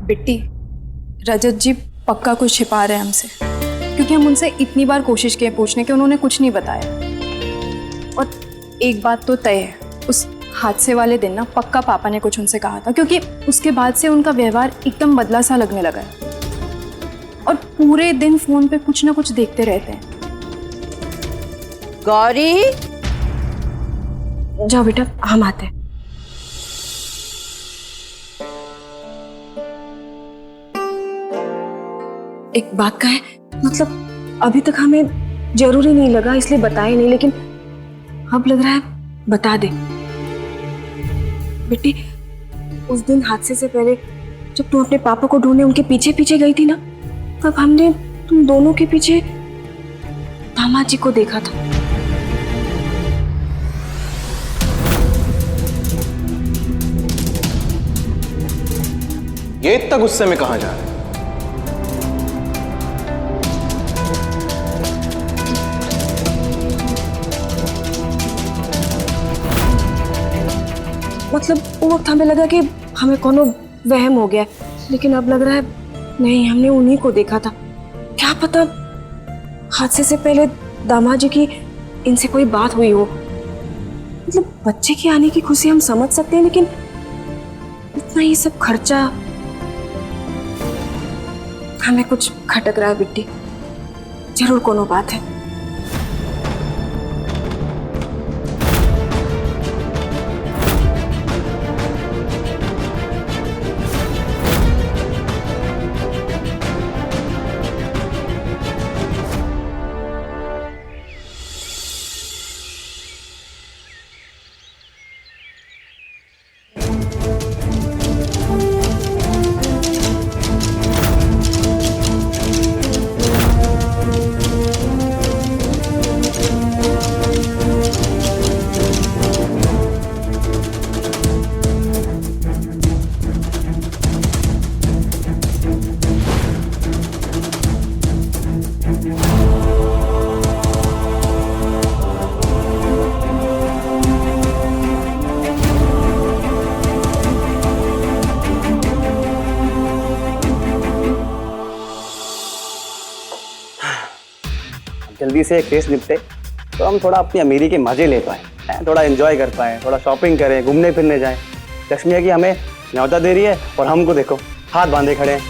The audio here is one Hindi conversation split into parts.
बिट्टी, रजत जी पक्का कुछ छिपा रहे हैं हमसे, क्योंकि हम उनसे इतनी बार कोशिश किए पूछने की, उन्होंने कुछ नहीं बताया। और एक बात तो तय है, उस हादसे वाले दिन ना पक्का पापा ने कुछ उनसे कहा था, क्योंकि उसके बाद से उनका व्यवहार एकदम बदला सा लगने लगा है और पूरे दिन फोन पे कुछ ना कुछ देखते रहते हैं। गौरी, जाओ बेटा, हम आते हैं। एक बात का है, मतलब अभी तक हमें जरूरी नहीं लगा इसलिए बताए नहीं, लेकिन अब लग रहा है बता दे। बेटी, उस दिन हादसे से पहले जब तुम अपने पापा को ढूंढने उनके पीछे पीछे गई थी ना, तब हमने तुम दोनों के पीछे दामाद जी को देखा था। ये इतना गुस्से में कहां जा रहे हैं? मतलब वो वक्त हमें लगा कि हमें कोनो वहम हो गया, लेकिन अब लग रहा है नहीं, हमने उन्हीं को देखा था। क्या पता हादसे से पहले दामाद जी की इनसे कोई बात हुई हो। मतलब बच्चे के आने की खुशी हम समझ सकते हैं, लेकिन इतना ये सब खर्चा, हमें कुछ खटक रहा है बिट्टी। जरूर कोनो बात है। जल्दी से केस निपटे तो हम थोड़ा अपनी अमीरी के मजे ले पाए, थोड़ा एंजॉय कर पाए, थोड़ा शॉपिंग करें, घूमने फिरने जाएं। लक्ष्मी की हमें न्योता दे रही है और हमको देखो हाथ बांधे खड़े हैं।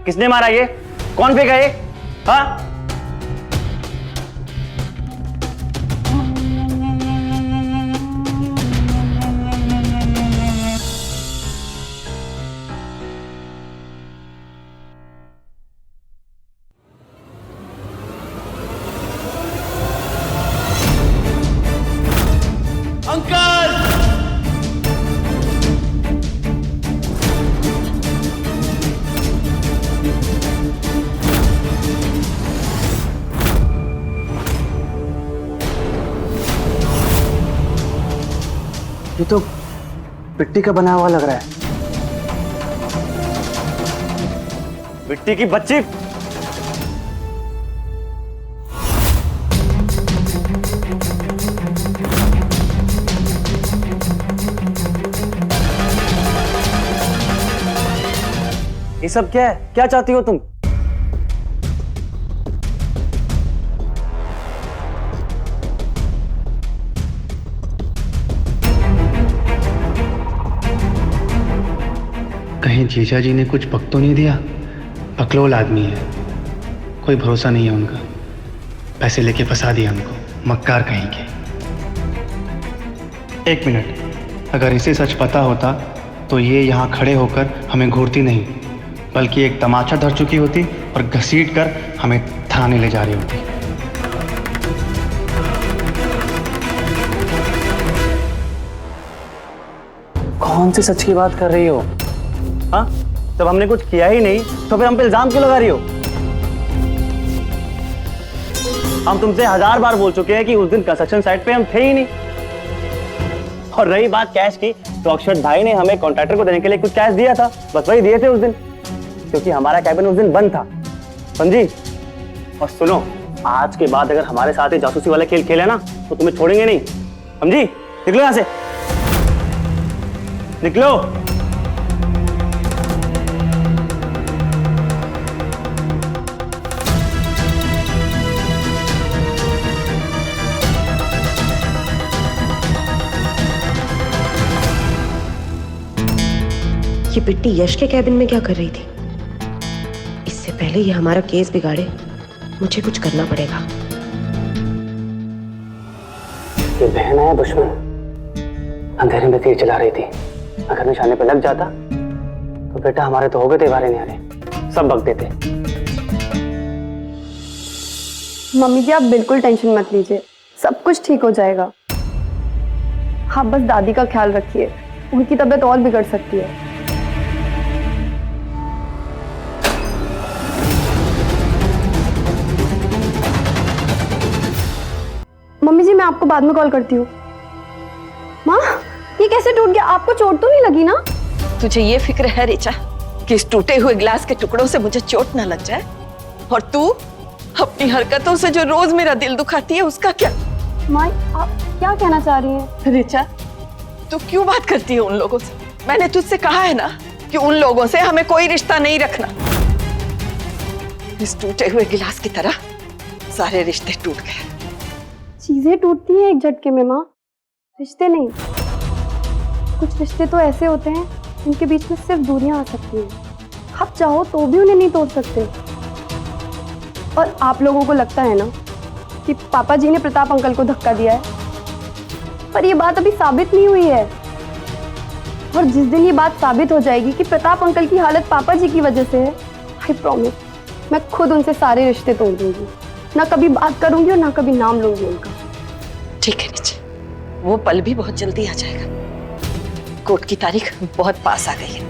किसने मारा ये? कौन फेंका ये? हाँ? अंकल! ये तो मिट्टी का बना हुआ लग रहा है। मिट्टी की बच्ची। ये सब क्या है? क्या चाहती हो तुम? कहीं जीजा जी ने कुछ पक तो नहीं दिया? पकलोल आदमी है, कोई भरोसा नहीं है उनका। पैसे लेके फंसा दिया हमको, मक्कार कहीं के। एक मिनट, अगर इसे सच पता होता तो ये यहाँ खड़े होकर हमें घूरती नहीं, बल्कि एक तमाचा धर चुकी होती और घसीट कर हमें थाने ले जा रही होती। कौन सी सच की बात कर रही हो? हाँ, जब हमने कुछ किया ही नहीं तो फिर हम पे इल्जाम क्यों लगा रही हो? हम तुमसे 1000 बार बोल चुके हैं कि उस दिन कंस्ट्रक्शन साइट पे हम थे ही नहीं। और रही बात कैश की, तो अक्षत भाई ने हमें कॉन्ट्रैक्टर को देने के लिए कुछ कैश दिया था, बस वही दिए थे उस दिन, क्योंकि हमारा कैबिन उस दिन बंद था, समझी? और सुनो, आज के बाद अगर हमारे साथ ही जासूसी वाला खेल खेले ना तो तुम्हें छोड़ेंगे नहीं, समझी? निकलो यहां से, निकलो। ये बिट्टी यश के कैबिन में क्या कर रही थी? इससे पहले ये हमारा केस बिगाड़े, मुझे कुछ करना पड़ेगा। ये बहन है दुश्मन, अंधेरे में तीर चला रही थी। अगर निशाने पे लग जाता तो बेटा हमारे तो हो गए थे बारे नहीं आ रहे, सब बक देते। मम्मी जी आप बिल्कुल टेंशन मत लीजिए, सब कुछ ठीक हो जाएगा। आप बस दादी का ख्याल रखिए, उनकी तबीयत और बिगड़ सकती है। मम्मी जी मैं आपको बाद में कॉल करती हूँ। माँ ये कैसे टूट गया? आपको चोट तो नहीं लगी ना? तुझे ये फिक्र है ऋचा कि इस टूटे हुए ग्लास के टुकड़ों से मुझे चोट ना लग जाए? और तू अपनी हरकतों से जो रोज मेरा दिल दुखाती है उसका क्या? माँ आप क्या कहना चाह रही हैं? ऋचा तू क्यों बात करती है उन लोगों से? मैंने तुझसे कहा है ना कि उन लोगों से हमें कोई रिश्ता नहीं रखना। इस टूटे हुए गिलास की तरह सारे रिश्ते टूट गए। चीजें टूटती हैं एक झटके में माँ, रिश्ते नहीं। कुछ रिश्ते तो ऐसे होते हैं जिनके बीच में सिर्फ दूरियां आ सकती हैं। आप चाहो तो भी उन्हें नहीं तोड़ सकते। और आप लोगों को लगता है ना कि पापा जी ने प्रताप अंकल को धक्का दिया है, पर ये बात अभी साबित नहीं हुई है। और जिस दिन ये बात साबित हो जाएगी कि प्रताप अंकल की हालत पापा जी की वजह से है, आई प्रॉमिस मैं खुद उनसे सारे रिश्ते तोड़ दूंगी। ना कभी बात करूंगी और ना कभी नाम लूंगी उनका। ठीक है नीचे, वो पल भी बहुत जल्दी आ जाएगा। कोर्ट की तारीख बहुत पास आ गई है।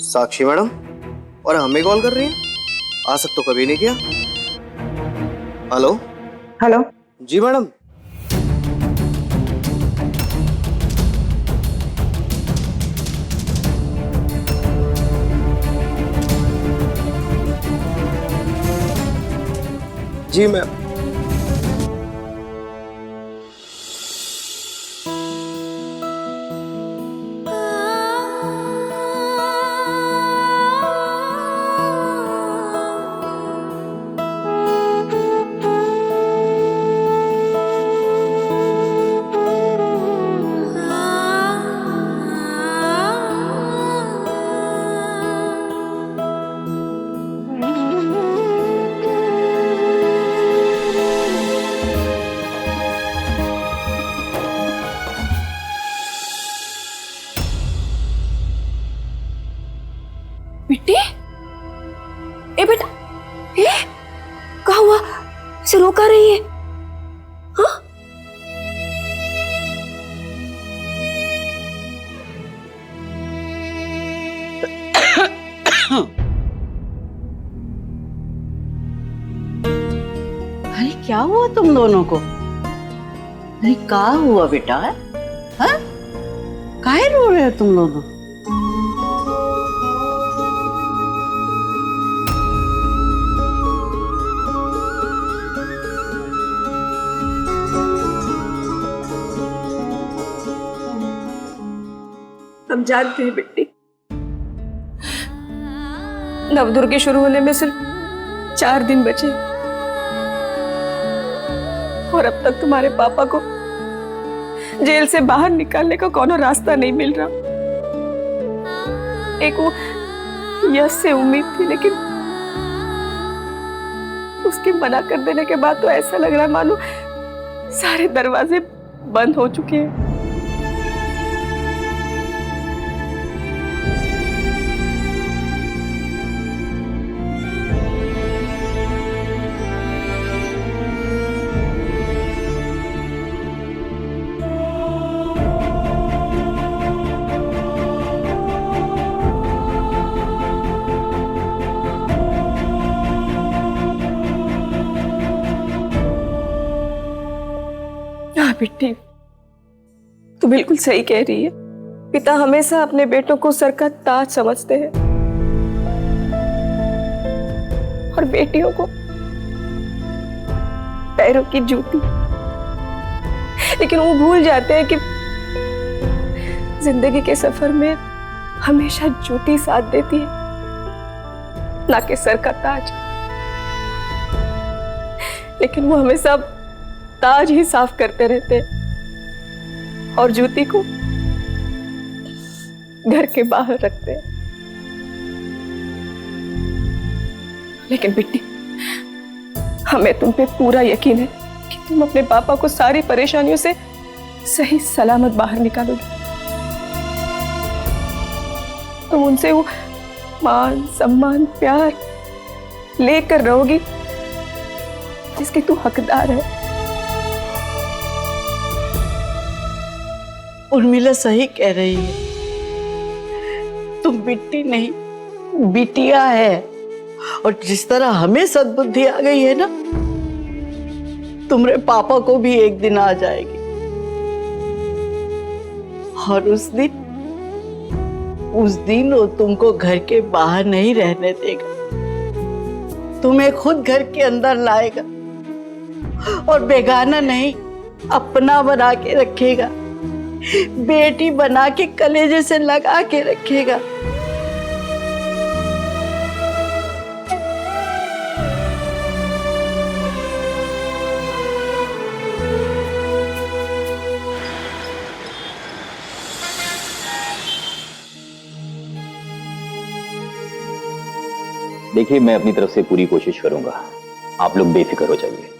साक्षी मैडम, और हमें कॉल कर रही हैं? आज तक तो कभी नहीं किया। हेलो हेलो जी मैडम। जी मैम। बिट्टी, ए बेटा, ए क्या हुआ? इसे रोका रही है? हाँ? अरे क्या हुआ तुम दोनों को? अरे क्या हुआ बेटा? हाँ? काहे रो रहे हो तुम दोनों? हम जानते हैं बिट्टी, नवदुर्गे शुरू होने में सिर्फ 4 दिन बचे और अब तक तुम्हारे पापा को जेल से बाहर निकालने का कोनो रास्ता नहीं मिल रहा। एक वो यश से उम्मीद थी, लेकिन उसके मना कर देने के बाद तो ऐसा लग रहा मानो सारे दरवाजे बंद हो चुके हैं। हाँ बिट्टी, तू बिल्कुल सही कह रही है। पिता हमेशा अपने बेटों को सर का ताज समझते हैं और बेटियों को पैरों की जूती। लेकिन वो भूल जाते हैं कि जिंदगी के सफर में हमेशा जूती साथ देती है, ना कि सर का ताज। लेकिन वो हमेशा ताज ही साफ करते रहते हैं और जूती को घर के बाहर रखते हैं। लेकिन बिट्टी, हमें तुम पे पूरा यकीन है कि तुम अपने पापा को सारी परेशानियों से सही सलामत बाहर निकालोगी। तुम उनसे वो मान सम्मान प्यार लेकर रहोगी जिसके तू हकदार है। उर्मिला सही कह रही है, तुम बिट्टी नहीं बिटिया है। और जिस तरह हमें सद्बुद्धि आ गई है ना, तुम्हारे पापा को भी एक दिन आ जाएगी। और उस दिन वो तुमको घर के बाहर नहीं रहने देगा, तुम्हें खुद घर के अंदर लाएगा और बेगाना नहीं अपना बना के रखेगा, बेटी बना के कलेजे से लगा के रखेगा। देखिए, मैं अपनी तरफ से पूरी कोशिश करूंगा, आप लोग बेफिक्र हो जाइए।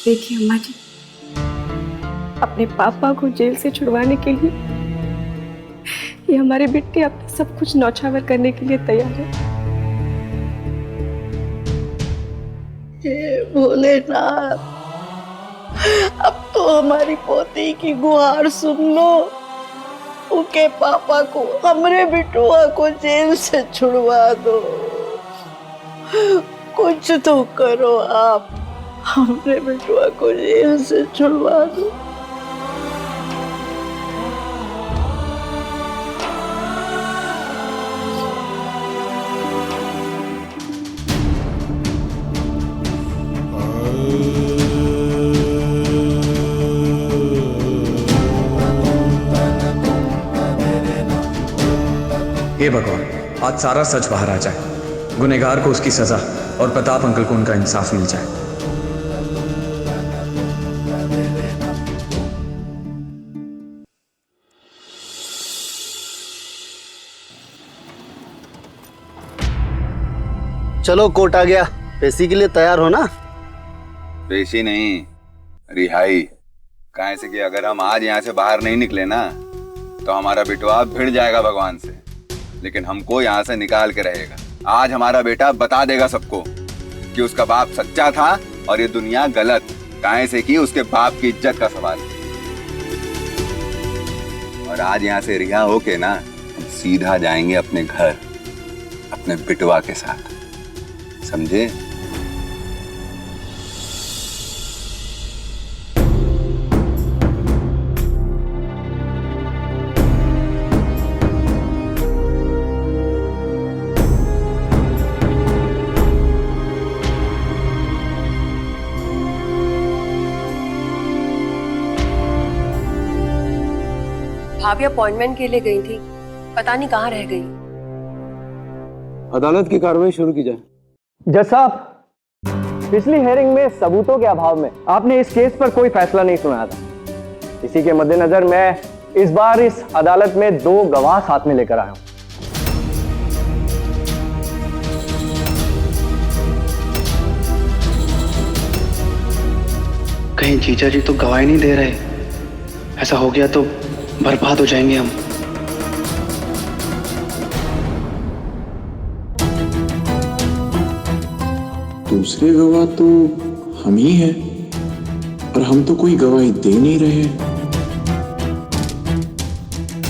देखिए अम्मा जी, अपने पापा को जेल से छुड़वाने के लिए ये हमारी बिट्टी अपना सब कुछ नौछावर करने के लिए तैयार है। हे भोलेनाथ, अब तो हमारी पोती की गुहार सुन लो। उनके पापा को, हमरे बिटुआ को जेल से छुड़वा दो। कुछ तो करो आप, हमरे बिटुआ को जेल से छुड़वा दो। हे भगवान, आज सारा सच बाहर आ जाए, गुनहगार को उसकी सजा और प्रताप अंकल को उनका इंसाफ मिल जाए। चलो कोर्ट आ गया, पेशी के लिए तैयार हो ना? पेशी नहीं, रिहाई। कहाँ से कि अगर हम आज यहाँ से बाहर नहीं निकले ना तो हमारा बेटवा भिड़ जाएगा भगवान से, लेकिन हमको यहाँ से निकाल के रहेगा। आज हमारा बेटा बता देगा सबको कि उसका बाप सच्चा था और ये दुनिया गलत। कहाँ से कि उसके बाप की इज्जत का सवाल है। और आज यहाँ से रिहा होके ना हम सीधा जाएंगे अपने घर, अपने बेटवा के साथ, समझे? भाभी अपॉइंटमेंट के लिए गई थी, पता नहीं कहाँ रह गई। अदालत की कार्रवाई शुरू की जाए। जज साहब, पिछली हेयरिंग में सबूतों के अभाव में आपने इस केस पर कोई फैसला नहीं सुनाया था। इसी के मद्देनजर मैं इस बार इस अदालत में 2 गवाह साथ में लेकर आया हूं। कहीं जीजा जी तो गवाही नहीं दे रहे, ऐसा हो गया तो बर्बाद हो जाएंगे हम। दूसरे गवाह तो हम ही हैं और हम तो कोई गवाही दे नहीं रहे।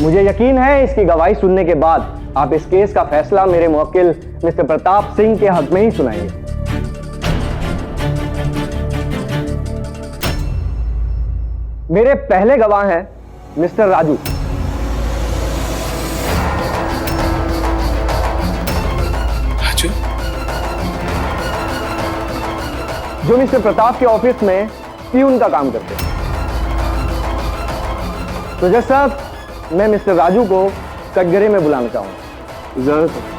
मुझे यकीन है इसकी गवाही सुनने के बाद आप इस केस का फैसला मेरे मुवक्किल मिस्टर प्रताप सिंह के हक में ही सुनाएंगे। मेरे पहले गवाह हैं मिस्टर राजू। राजू? जो मिस्टर प्रताप के ऑफिस में प्यून का काम करते हैं। तो जज साहब, मैं मिस्टर राजू को कटघरे में बुलाना चाहूंगा। इजाजत है।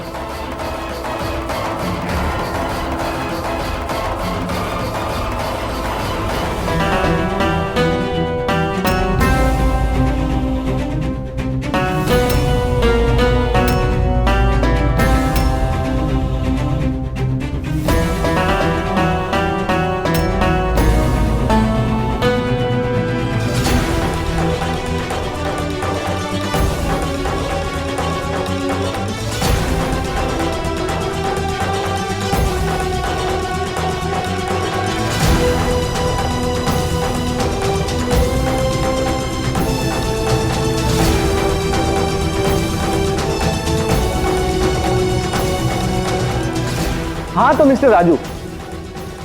हाँ तो मिस्टर राजू,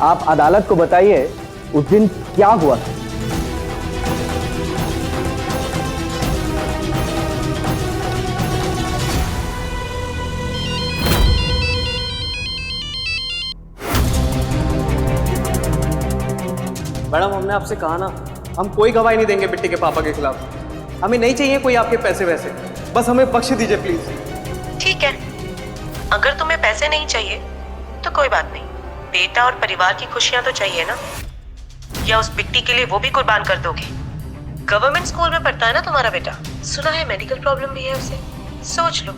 आप अदालत को बताइए उस दिन क्या हुआ था। मैडम, हमने आपसे कहा ना, हम कोई गवाही नहीं देंगे बिट्टी के पापा के खिलाफ। हमें नहीं चाहिए कोई आपके पैसे वैसे, बस हमें बख्श दीजिए प्लीज। ठीक है, अगर तुम्हें पैसे नहीं चाहिए तो कोई बात नहीं, बेटा और परिवार की खुशियां तो चाहिए ना। या उस बिट्टी के लिए वो भी कुर्बान कर दोगे? गवर्नमेंट स्कूल में पढ़ता है ना तुम्हारा बेटा, सुना है मेडिकल प्रॉब्लम भी है उसे। सोच लो,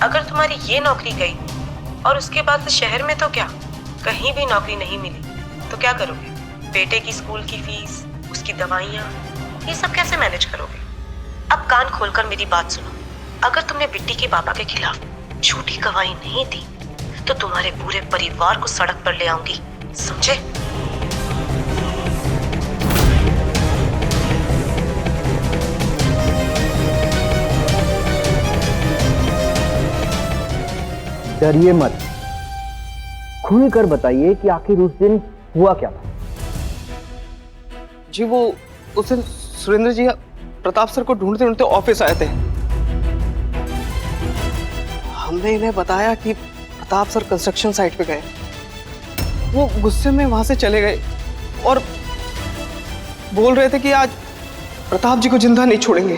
अगर तुम्हारी ये नौकरी गई और उसके बाद शहर में तो क्या, कहीं भी नौकरी नहीं मिली तो क्या करोगे? बेटे की स्कूल की फीस, उसकी दवाइयाँ, ये सब कैसे मैनेज करोगे? अब कान खोलकर मेरी बात सुनो, अगर तुमने बिट्टी के पापा के खिलाफ झूठी गवाही नहीं दी तो तुम्हारे पूरे परिवार को सड़क पर ले आऊंगी, समझे? डरिए मत, खुलकर बताइए कि आखिर उस दिन हुआ क्या था। जी वो उस दिन सुरेंद्र जी प्रताप सर को ढूंढते ढूंढते ऑफिस आए थे। हमने इन्हें बताया कि प्रताप सर कंस्ट्रक्शन साइट पे गए। वो गुस्से में वहां से चले गए और बोल रहे थे कि आज प्रताप जी को जिंदा नहीं छोड़ेंगे।